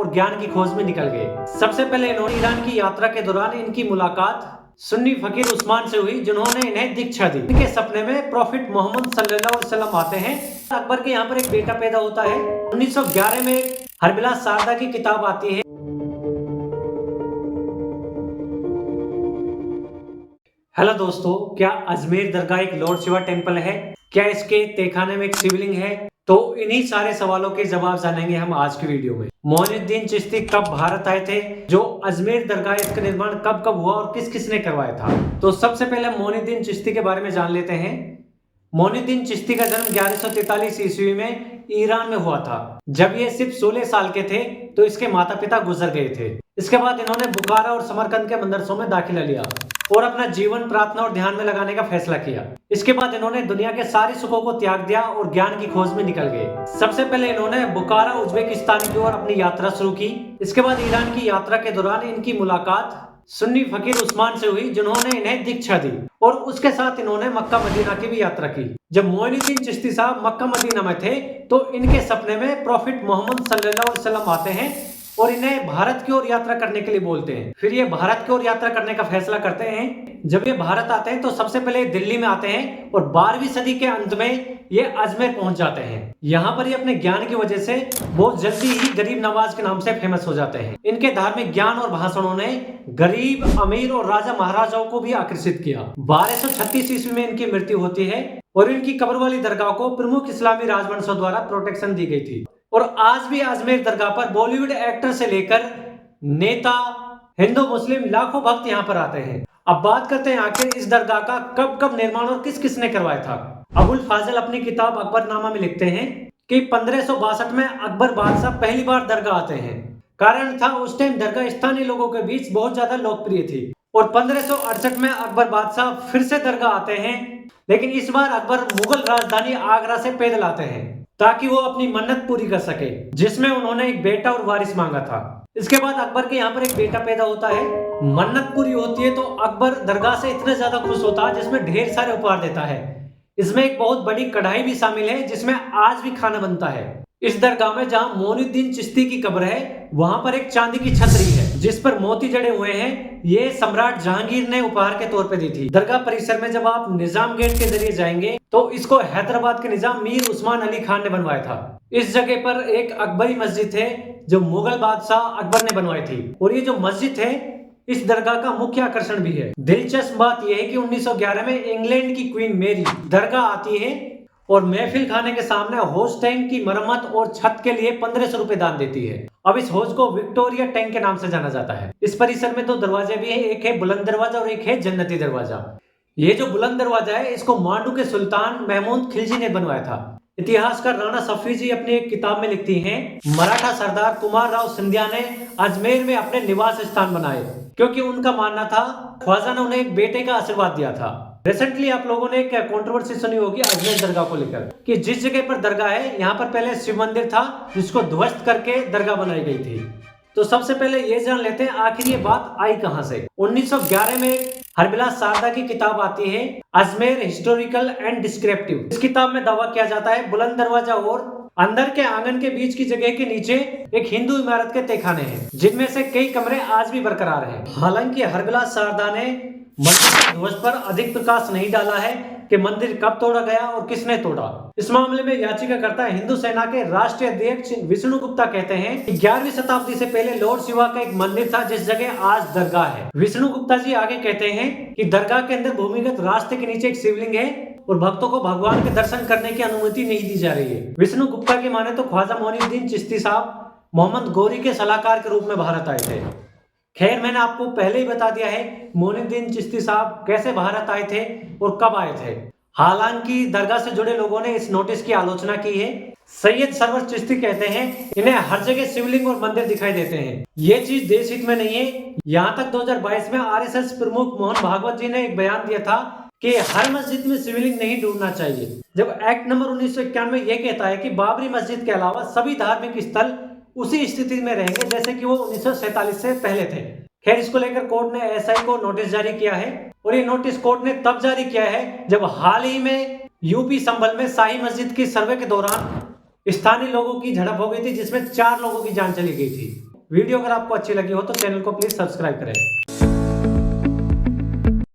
और ज्ञान की खोज में निकल गए। सबसे पहले इन्होंने ईरान की यात्रा के दौरान इनकी मुलाकात सुन्नी फकीर उस्मान से हुई, जिन्होंने इन्हें दीक्षा दी। इनके सपने में प्रॉफिट मोहम्मद सल्लल्लाहु अलैहि वसल्लम आते हैं। अकबर के यहाँ पर एक बेटा पैदा होता है। 1911 में हरबिला शारदा की किताब आती है। हेलो दोस्तों, क्या अजमेर दरगाह एक लॉर्ड शिवा टेम्पल है? क्या इसके तहखाने में एक शिवलिंग है? तो इन्हीं सारे सवालों के जवाब जानेंगे हम आज की वीडियो में। मोइनुद्दीन चिश्ती कब भारत आए थे? जो अजमेर दरगाह, इसका निर्माण कब कब हुआ और किस किसने करवाया था? तो सबसे पहले मोइनुद्दीन चिश्ती के बारे में जान लेते हैं। मोइनुद्दीन चिश्ती का जन्म 1143 ईस्वी में ईरान में हुआ था। जब ये सिर्फ 16 साल के थे तो इसके माता पिता गुजर गए थे। इसके बाद इन्होंने बुखारा और समरकंद के मदरसों में दाखिला लिया और अपना जीवन प्रार्थना और ध्यान में लगाने का फैसला किया। इसके बाद इन्होंने दुनिया के सारे सुखों को त्याग दिया और ज्ञान की खोज में निकल गए। सबसे पहले इन्होंने बुखारा, उज्बेकिस्तान की ओर अपनी यात्रा शुरू की। इसके बाद ईरान की यात्रा के दौरान इनकी मुलाकात सुन्नी फकीर उस्मान से हुई, जिन्होंने इन्हें दीक्षा दी और उसके साथ इन्होंने मक्का मदीना की भी यात्रा की। जब मोइनुद्दीन चिश्ती साहब मक्का मदीना में थे तो इनके सपने में प्रॉफिट मोहम्मद सल्लल्लाहु अलैहि वसल्लम आते हैं और इन्हें भारत की ओर यात्रा करने के लिए बोलते हैं। फिर ये भारत की ओर यात्रा करने का फैसला करते हैं। जब ये भारत आते हैं तो सबसे पहले दिल्ली में आते हैं और 12वीं सदी के अंत में ये अजमेर पहुंच जाते हैं। यहाँ पर ये अपने ज्ञान की वजह से बहुत जल्दी ही गरीब नवाज के नाम से फेमस हो जाते हैं। इनके धार्मिक ज्ञान और भाषणों ने गरीब, अमीर और राजा महाराजाओं को भी आकर्षित किया। 1236 ईस्वी में इनकी मृत्यु होती है और इनकी कब्र वाली दरगाह को प्रमुख इस्लामी राजवंशों द्वारा प्रोटेक्शन दी गई थी। और आज भी अजमेर दरगाह पर बॉलीवुड एक्टर से लेकर नेता, हिंदू मुस्लिम लाखों भक्त यहाँ पर आते हैं। अब बात करते हैं आखिर इस दरगाह का कब कब निर्माण और किस किसने करवाया था। अबुल फाजल अपनी किताब अकबरनामा में लिखते हैं कि 1562 में अकबर बादशाह पहली बार दरगाह आते हैं। कारण था उस टाइम दरगाह स्थानीय लोगों के बीच बहुत ज्यादा लोकप्रिय थी। और 1568 में अकबर बादशाह फिर से दरगाह आते हैं, लेकिन इस बार अकबर मुगल राजधानी आगरा से पैदल आते हैं ताकि वो अपनी मन्नत पूरी कर सके, जिसमें उन्होंने एक बेटा और वारिस मांगा था। इसके बाद अकबर के यहाँ पर एक बेटा पैदा होता है। मन्नत पूरी होती है तो अकबर दरगाह से इतना ज्यादा खुश होता है जिसमें ढेर सारे उपहार देता है। इसमें एक बहुत बड़ी कढ़ाई भी शामिल है जिसमें आज भी खाना बनता है। इस दरगाह में जहाँ मोइनुद्दीन चिश्ती की कब्र है वहां पर एक चांदी की छतरी है जिस पर मोती जड़े हुए हैं। ये सम्राट जहांगीर ने उपहार के तौर पे दी थी। दरगाह परिसर में जब आप निजाम गेट के जरिए जाएंगे तो इसको हैदराबाद के निजाम मीर उस्मान अली खान ने बनवाया था। इस जगह पर एक अकबरी मस्जिद है जो मुगल बादशाह अकबर ने बनवाई थी और ये जो मस्जिद है इस दरगाह का मुख्य आकर्षण भी है। दिलचस्प बात यह है कि 1911 में इंग्लैंड की क्वीन मेरी दरगाह आती है और महफिल खाने के सामने हौज टैंक की मरम्मत और छत के लिए 1500 रुपए दान देती है। अब इस हौज को विक्टोरिया टैंक के नाम से जाना जाता है। इस परिसर में 2 दरवाजे भी हैं, एक है बुलंद दरवाजा और एक है जन्नती दरवाजा। ये जो बुलंद दरवाजा है इसको मांडू के सुल्तान महमूद खिलजी ने बनवाया था। इतिहासकार राणा सफी जी अपनी एक किताब में लिखती हैं, मराठा सरदार कुमार राव सिंधिया ने अजमेर में अपने निवास स्थान बनाए क्योंकि उनका मानना था ख्वाजा ने उन्हें एक बेटे का आशीर्वाद दिया था। रिसेंटली आप लोगों ने एक कंट्रोवर्सी सुनी होगी अजमेर दरगाह को लेकर कि जिस जगह पर दरगाह है यहाँ पर पहले शिव मंदिर था जिसको ध्वस्त करके दरगाह बनाई गई थी। तो सबसे पहले ये जान लेते हैं आखिर ये बात आई कहां से। 1911 में हरबिला शारदा की किताब आती है, अजमेर हिस्टोरिकल एंड डिस्क्रिप्टिव। इस किताब में दावा किया जाता है बुलंद दरवाजा और अंदर के आंगन के बीच की जगह के नीचे एक हिंदू इमारत के तहखाने हैं जिनमें से कई कमरे आज भी बरकरार हैं। हालांकि हरबिला शारदा ने मंदिर के ध्वज पर अधिक प्रकाश नहीं डाला है कि मंदिर कब तोड़ा गया और किसने तोड़ा। इस मामले में याचिकाकर्ता हिंदू सेना के राष्ट्रीय अध्यक्ष विष्णु गुप्ता कहते हैं कि 11वीं शताब्दी से पहले लॉर्ड शिवा का एक मंदिर था जिस जगह आज दरगाह है। विष्णु गुप्ता जी आगे कहते हैं कि दरगाह के अंदर भूमिगत रास्ते के नीचे एक शिवलिंग है और भक्तों को भगवान के दर्शन करने की अनुमति नहीं दी जा रही है। विष्णु गुप्ता की माने तो ख्वाजा मोइनुद्दीन चिश्ती साहब मोहम्मद गौरी के सलाहकार के रूप में भारत आए थे। खैर, मैंने आपको पहले ही बता दिया है मोइनुद्दीन चिश्ती साहब कैसे भारत आए थे और कब आए थे। हालांकि दरगाह से जुड़े लोगों ने इस नोटिस की आलोचना की है। सैयद सरवर चिश्ती कहते हैं इन्हें हर जगह शिवलिंग और मंदिर दिखाई देते हैं, ये चीज देश हित में नहीं है। यहाँ तक 2022 में आरएसएस प्रमुख मोहन भागवत जी ने एक बयान दिया था कि हर मस्जिद में शिवलिंग नहीं ढूंढना चाहिए, जब एक्ट नंबर 1991 यह कहता है कि बाबरी मस्जिद के अलावा सभी धार्मिक स्थल उसी स्थिति में रहेंगे जैसे कि वो 1947 से पहले थे। खैर, इसको लेकर कोर्ट ने एसआई को नोटिस जारी किया है और ये नोटिस कोर्ट ने तब जारी किया है जब हाल ही में यूपी संभल में शाही मस्जिद की सर्वे के दौरान स्थानीय लोगों की झड़प हो गई थी जिसमें 4 लोगों की जान चली गई थी। वीडियो अगर आपको अच्छी लगी हो तो चैनल को प्लीज सब्सक्राइब करें।